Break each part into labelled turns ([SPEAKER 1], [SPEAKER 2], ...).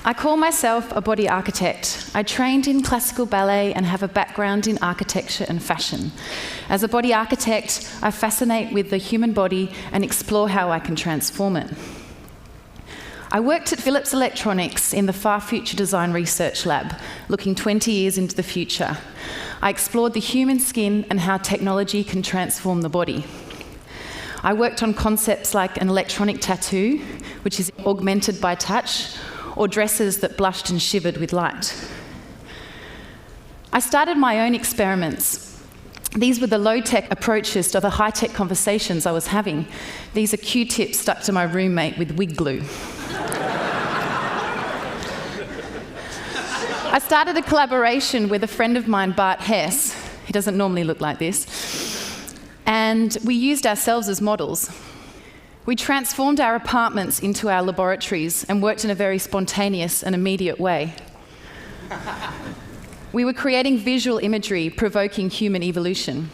[SPEAKER 1] I call myself a body architect. I trained in classical ballet and have a background in architecture and fashion. As a body architect, I fascinate with the human body and explore how I can transform it. I worked at Philips Electronics in the Far Future Design Research Lab, looking 20 years into the future. I explored the human skin and how technology can transform the body. I worked on concepts like an electronic tattoo, which is augmented by touch, or dresses that blushed and shivered with light. I started my own experiments. These were the low-tech approaches to the high-tech conversations I was having. These are Q-tips stuck to my roommate with wig glue. I started a collaboration with a friend of mine, Bart Hess. He doesn't normally look like this. And we used ourselves as models. We transformed our apartments into our laboratories and worked in a very spontaneous and immediate way. We were creating visual imagery provoking human evolution.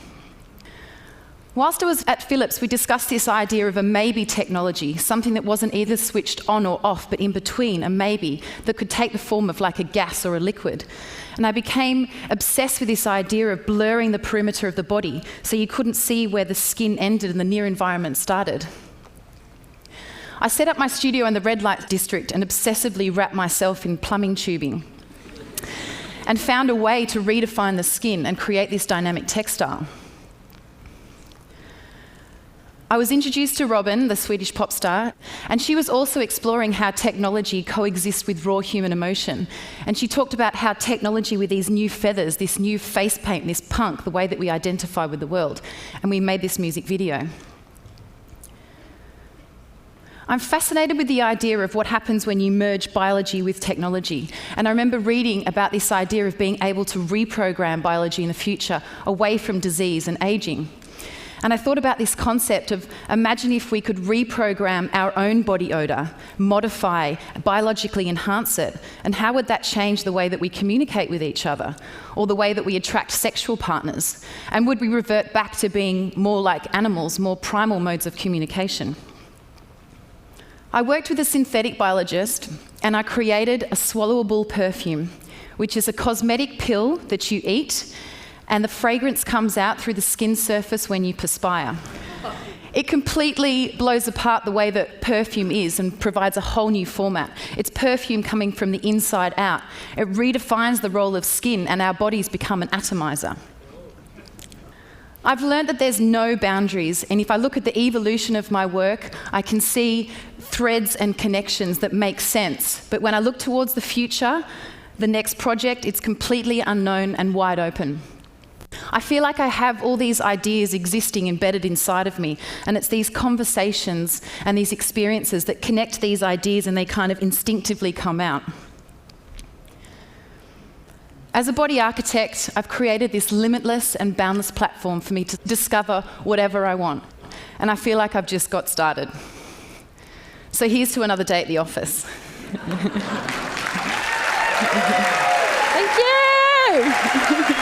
[SPEAKER 1] Whilst I was at Philips, we discussed this idea of a maybe technology, something that wasn't either switched on or off, but in between, a maybe, that could take the form of like a gas or a liquid. And I became obsessed with this idea of blurring the perimeter of the body so you couldn't see where the skin ended and the near environment started. I set up my studio in the red light district and obsessively wrapped myself in plumbing tubing and found a way to redefine the skin and create this dynamic textile. I was introduced to Robin, the Swedish pop star, and she was also exploring how technology coexists with raw human emotion. And she talked about how technology with these new feathers, this new face paint, this punk, the way that we identify with the world. And we made this music video. I'm fascinated with the idea of what happens when you merge biology with technology. And I remember reading about this idea of being able to reprogram biology in the future away from disease and aging. And I thought about this concept of, imagine if we could reprogram our own body odour, modify, biologically enhance it, and how would that change the way that we communicate with each other, or the way that we attract sexual partners? And would we revert back to being more like animals, more primal modes of communication? I worked with a synthetic biologist and I created a swallowable perfume, which is a cosmetic pill that you eat and the fragrance comes out through the skin surface when you perspire. It completely blows apart the way that perfume is and provides a whole new format. It's perfume coming from the inside out. It redefines the role of skin and our bodies become an atomizer. I've learned that there's no boundaries, and if I look at the evolution of my work, I can see threads and connections that make sense. But when I look towards the future, the next project, it's completely unknown and wide open. I feel like I have all these ideas existing embedded inside of me, and it's these conversations and these experiences that connect these ideas and they kind of instinctively come out. As a body architect, I've created this limitless and boundless platform for me to discover whatever I want. And I feel like I've just got started. So here's to another day at the office. Thank you!